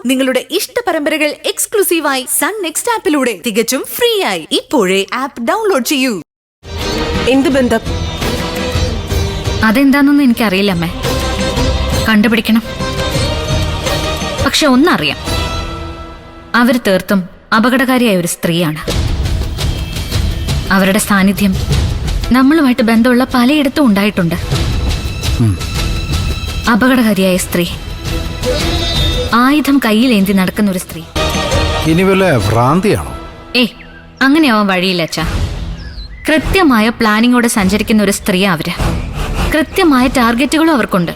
നിങ്ങളുടെ ഇഷ്ട പരമ്പരകൾ എക്സ്ക്ലൂസീവായി സൺ നെക്സ്റ്റ് ആപ്പിലൂടെ തികച്ചും ഫ്രീ ആയി ഇപ്പോഴേ ആപ്പ് ഡൗൺലോഡ് ചെയ്യൂ. എന്ത് ബന്ധം? അതെന്താണെന്നൊന്നും എനിക്കറിയില്ല അമ്മേ. കണ്ടുപിടിക്കണം. പക്ഷെ ഒന്നറിയാം, അവര് തീർത്തും അപകടകാരിയായ ഒരു സ്ത്രീയാണ്. അവരുടെ സാന്നിധ്യം നമ്മളുമായിട്ട് ബന്ധമുള്ള പലയിടത്തും ഉണ്ടായിട്ടുണ്ട്. അപകടകാരിയായ സ്ത്രീ, ആയുധം കയ്യിലേന്തി നടക്കുന്ന ഒരു സ്ത്രീ. ഇനി വല്ല ഭ്രാന്തിയാണോ? അങ്ങനെയാവാൻ വഴിയില്ല അച്ഛാ. കൃത്യമായ പ്ലാനിങ്ങോടെ സഞ്ചരിക്കുന്ന ഒരു സ്ത്രീയാ അവര്. കൃത്യമായ ടാർഗറ്റുകളും അവർക്കുണ്ട്.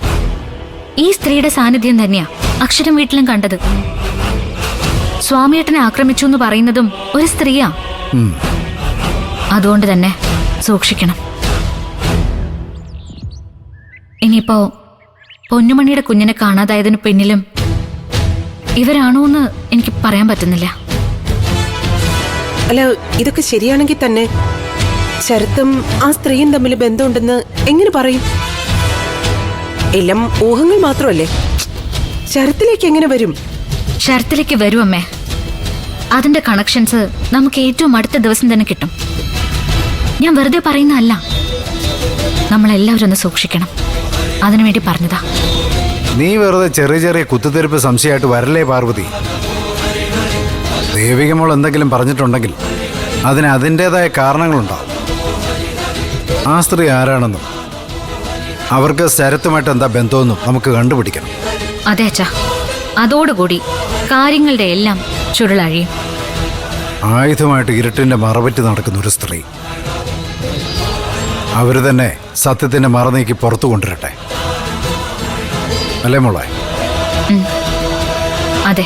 ഈ സ്ത്രീയുടെ സാന്നിധ്യം തന്നെയാ അക്ഷരം വീട്ടിലും കണ്ടത്. സ്വാമിയേട്ടനെ ആക്രമിച്ചു എന്ന് പറയുന്നതും ഒരു സ്ത്രീയാ. അതുകൊണ്ട് തന്നെ സൂക്ഷിക്കണം. ഇനിയിപ്പോ പൊന്നുമണിയുടെ കുഞ്ഞിനെ കാണാതായതിനു പിന്നിലും ഇവരാണോ എന്ന് എനിക്ക് പറയാൻ പറ്റുന്നില്ല. അല്ല, ഇതൊക്കെ ശരിയാണെങ്കിൽ തന്നെ ശരത്തും ആ സ്ത്രീയും തമ്മിൽ ബന്ധമുണ്ടെന്ന് എങ്ങനെ പറയും? എല്ലാം ഊഹങ്ങൾ മാത്രമല്ലേ. ശരത്തിലേക്ക് എങ്ങനെ വരും? ശരത്തിലേക്ക് വരും അമ്മേ. അതിന്റെ കണക്ഷൻസ് നമുക്ക് ഏറ്റവും അടുത്ത ദിവസം തന്നെ കിട്ടും. ഞാൻ വെറുതെ പറയുന്നതല്ല. നമ്മളെല്ലാവരും ഒന്ന് സൂക്ഷിക്കണം. അതിനുവേണ്ടി പറഞ്ഞതാ. നീ വെറുതെ ചെറിയ ചെറിയ കുത്തുതെരുപ്പ് സംശയമായിട്ട് വരല്ലേ പാർവതി. ദേവികമോൾ എന്തെങ്കിലും പറഞ്ഞിട്ടുണ്ടെങ്കിൽ അതിന് അതിൻ്റെതായ കാരണങ്ങളുണ്ടാവും. ആ സ്ത്രീ ആരാണെന്നും അവർക്ക് ശരത്തുമായിട്ട് എന്താ ബന്ധമെന്നും നമുക്ക് കണ്ടുപിടിക്കണം. അതെ അച്ഛാ, അതോടുകൂടി കാര്യങ്ങളുടെ എല്ലാം ചുരുളഴിയും. ആയുധമായിട്ട് ഇരുട്ടിന്റെ മറപറ്റി നടക്കുന്ന ഒരു സ്ത്രീ, അവര് തന്നെ സത്യത്തിന്റെ മറനീക്കി പുറത്തു കൊണ്ടുവരട്ടെ, അല്ലേ മോളെ? അതെ.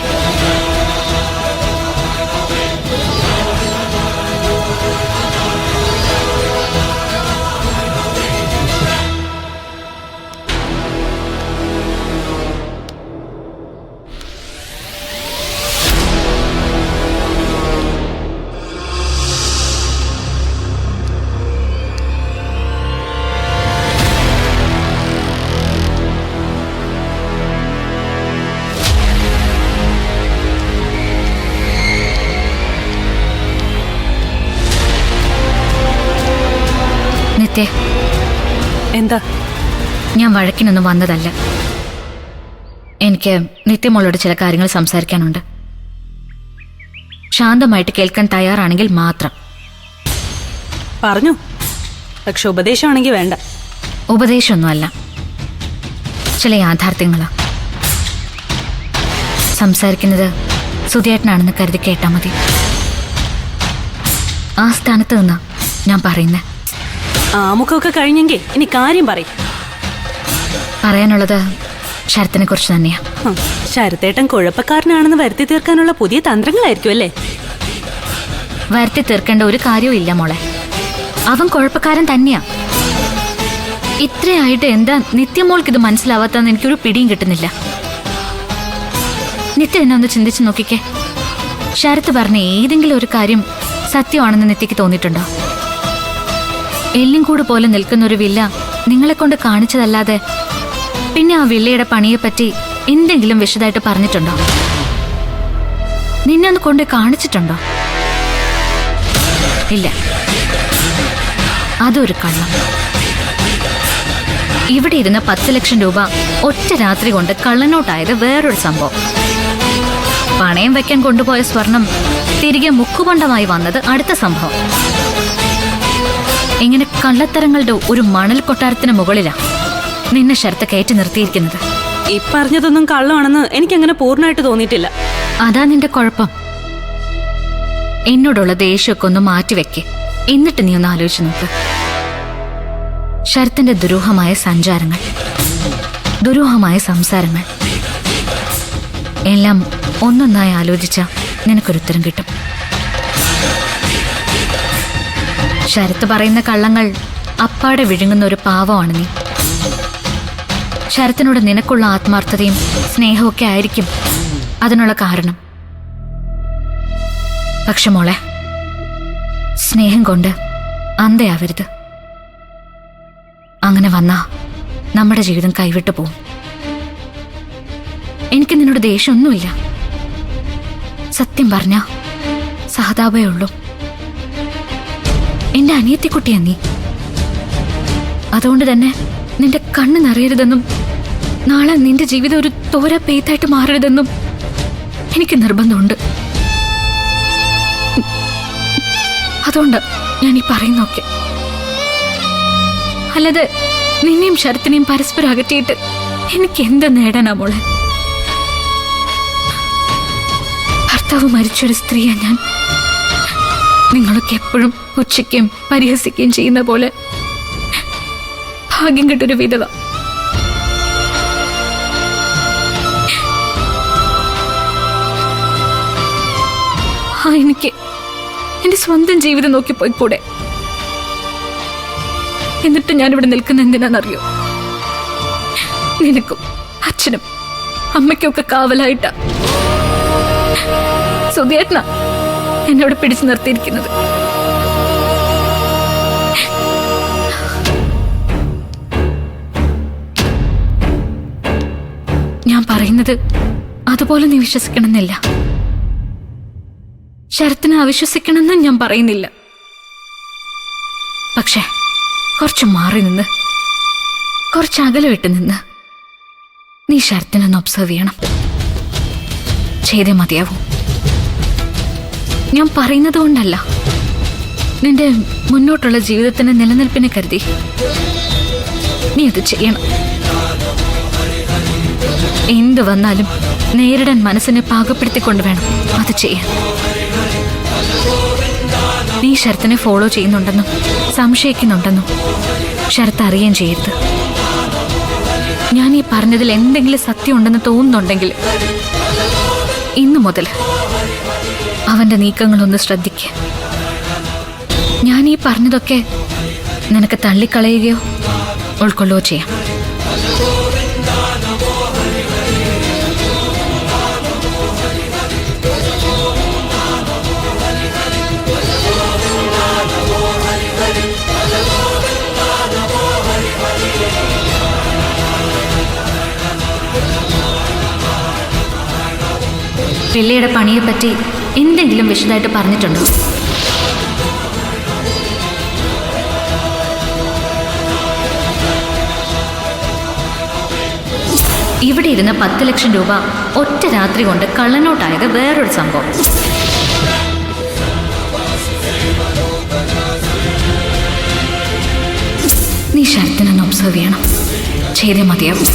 നിത്യ, എന്താ? ഞാൻ വഴക്കിനൊന്നും വന്നതല്ല. എനിക്ക് നിത്യമോളോട് ചില കാര്യങ്ങൾ സംസാരിക്കാനുണ്ട്. ശാന്തമായിട്ട് കേൾക്കാൻ തയ്യാറാണെങ്കിൽ മാത്രം. പറഞ്ഞു. പക്ഷെ ഉപദേശമാണെങ്കിൽ വേണ്ട. ഉപദേശമൊന്നുമല്ല, ചില യാഥാർത്ഥ്യങ്ങളാ. സംസാരിക്കുന്നത് സുധിയേട്ടനാണെന്ന് കരുതി കേട്ടാ മതി. ആ സ്ഥാനത്ത് നിന്നാ ഞാൻ പറയുന്നേ. ആമുഖമൊക്കെ കഴിഞ്ഞെങ്കിൽ ഇനി കാര്യം പറയും. പറയാനുള്ളത് ശരത്തിനെ കുറിച്ച് തന്നെയാ. ശരത്തേട്ടൻ കുഴപ്പക്കാരനാണെന്ന് വരുത്തി തീർക്കാനുള്ള പുതിയ തന്ത്രങ്ങളായിരിക്കും അല്ലേ? വരുത്തി തീർക്കേണ്ട ഒരു കാര്യവും ഇല്ല മോളെ. അവൻ കുഴപ്പക്കാരൻ തന്നെയാ. ഇത്രയായിട്ട് എന്താ നിത്യമോൾക്ക് ഇത് മനസ്സിലാവാത്തതെന്ന് എനിക്കൊരു പിടിയും കിട്ടുന്നില്ല. നിത്യ എന്നെ ഒന്ന് ചിന്തിച്ചു നോക്കിക്കേ. ശരത്ത് പറഞ്ഞ ഏതെങ്കിലും ഒരു കാര്യം സത്യമാണെന്ന് നിത്യക്ക് തോന്നിയിട്ടുണ്ടോ? എല്ലും കൂട് പോലെ നിൽക്കുന്ന ഒരു വില്ല നിങ്ങളെ കൊണ്ട് കാണിച്ചതല്ലാതെ പിന്നെ ആ വില്ലയുടെ പണിയെപ്പറ്റി എന്തെങ്കിലും വിശദമായിട്ട് പറഞ്ഞിട്ടുണ്ടോ? നിന്നെ ഒന്ന് കൊണ്ട് കാണിച്ചിട്ടുണ്ടോ? ഇല്ല. അതൊരു കള്ളം. ഇവിടെ ഇരുന്ന 10 ലക്ഷം രൂപ ഒറ്റ രാത്രി കൊണ്ട് കള്ളനോട്ടായത് വേറൊരു സംഭവം. പണയം വെക്കാൻ കൊണ്ടുപോയ സ്വർണം തിരികെ മുക്കുപണ്ടമായി വന്നത് അടുത്ത സംഭവം. ഇങ്ങനെ കള്ളത്തരങ്ങളുടെ ഒരു മണൽ കൊട്ടാരത്തിന് മുകളിലാ നിന്നെ ശരത്ത് കയറ്റി നിർത്തിയിരിക്കുന്നത്. ഈ പറഞ്ഞതൊന്നും കള്ളമാണെന്ന് എനിക്കങ്ങനെ പൂർണ്ണമായിട്ട് തോന്നിയിട്ടില്ല. അതാ നിന്റെ കുഴപ്പം. എന്നോടുള്ള ദേഷ്യമൊക്കെ ഒന്ന് മാറ്റിവെക്ക്. എന്നിട്ട് നീ ഒന്ന് ആലോചിച്ച് നോക്ക്. ശരത്തിന്റെ ദുരൂഹമായ സഞ്ചാരങ്ങൾ, ദുരൂഹമായ സംസാരങ്ങൾ എല്ലാം ഒന്നൊന്നായി ആലോചിച്ച നിനക്കൊരുത്തരം കിട്ടും. ശരത്ത് പറയുന്ന കള്ളങ്ങൾ അപ്പാടെ വിഴുങ്ങുന്ന ഒരു പാവമാണ് നീ. ശരത്തിനോട് നിനക്കുള്ള ആത്മാർത്ഥതയും സ്നേഹമൊക്കെ ആയിരിക്കും അതിനുള്ള കാരണം. പക്ഷെ മോളെ, സ്നേഹം കൊണ്ട് അന്ധയാവരുത്. അങ്ങനെ വന്നാ നമ്മുടെ ജീവിതം കൈവിട്ടു പോവും. എനിക്ക് നിന്നോട് ദേഷ്യമൊന്നുമില്ല. സത്യം പറഞ്ഞ സഹതാപേ ഉള്ളൂ. എന്റെ അനിയത്തിക്കുട്ടിയാ നീ. അതുകൊണ്ട് തന്നെ നിന്റെ കണ്ണ് നിറയരുതെന്നും നാളെ നിന്റെ ജീവിതം ഒരു തോര പെയ്ത്തായിട്ട് മാറരുതെന്നും എനിക്ക് നിർബന്ധമുണ്ട്. അതുകൊണ്ട് ഞാൻ ഈ പറയുന്നൊക്കെ. അല്ലാതെ നിന്നെയും ശരത്തിനെയും പരസ്പരം അകറ്റിയിട്ട് എനിക്ക് എന്ത് നേടാനാ മോളെ? ഭർത്താവ് മരിച്ചൊരു സ്ത്രീയാ ഞാൻ. നിങ്ങളൊക്കെ എപ്പോഴും പുച്ഛിക്കുകയും പരിഹസിക്കുകയും ചെയ്യുന്ന പോലെ ഭാഗ്യം കിട്ടൊരു വിധവ. എനിക്ക് എന്റെ സ്വന്തം ജീവിതം നോക്കി പോയിക്കൂടെ? എന്നിട്ട് ഞാനിവിടെ നിൽക്കുന്ന എന്തിനാണെന്നറിയോ? നിനക്കും അച്ഛനും അമ്മയ്ക്കും ഒക്കെ കാവലായിട്ടാ സുധിയേട്ടനാ എന്നോട് പിടിച്ചു നിർത്തിയിരിക്കുന്നത്. ഞാൻ പറയുന്നത് അതുപോലെ നീ വിശ്വസിക്കണമെന്നില്ല. ശരത്തിനെ അവിശ്വസിക്കണമെന്നും ഞാൻ പറയുന്നില്ല. പക്ഷെ കുറച്ച് മാറി നിന്ന്, കുറച്ച് അകലെ വിട്ട് നിന്ന് നീ ശരത്തിനൊന്ന് ഒബ്സർവ് ചെയ്യണം. ചെയ്തേ മതിയാവൂ. ഞാൻ പറയുന്നത് കൊണ്ടല്ല, നിന്റെ മുന്നോട്ടുള്ള ജീവിതത്തിന്റെ നിലനിൽപ്പിനെ കരുതി നീ അത് ചെയ്യണം. എന്ത് വന്നാലും നേരിടാൻ മനസ്സിനെ പാകപ്പെടുത്തിക്കൊണ്ട് വേണം അത് ചെയ്യാൻ. നീ ശരത്തിനെ ഫോളോ ചെയ്യുന്നുണ്ടെന്നും സംശയിക്കുന്നുണ്ടെന്നും ശരത്ത് അറിയുകയും ചെയ്യരുത്. ഞാൻ ഈ പറഞ്ഞതിൽ എന്തെങ്കിലും സത്യം ഉണ്ടെന്ന് തോന്നുന്നുണ്ടെങ്കിൽ ഇന്നു മുതൽ അവന്റെ നീക്കങ്ങളൊന്ന് ശ്രദ്ധിക്കുക. ഞാൻ ഈ പറഞ്ഞതൊക്കെ നിനക്ക് തള്ളിക്കളയുകയോ ഉൾക്കൊള്ളുകയോ ചെയ്യാം. പിള്ളയുടെ പണിയെപ്പറ്റി എന്തെങ്കിലും വിശദമായിട്ട് പറഞ്ഞിട്ടുണ്ടോ? ഇവിടെ ഇരുന്ന 10 ലക്ഷം രൂപ ഒറ്റ രാത്രി കൊണ്ട് കള്ളനോട്ടായത് വേറൊരു സംഭവം. നീ ശരത്തിനൊന്ന് ഒബ്സർവ് ചെയ്യണം. ചെയ്തേ മതിയാവും.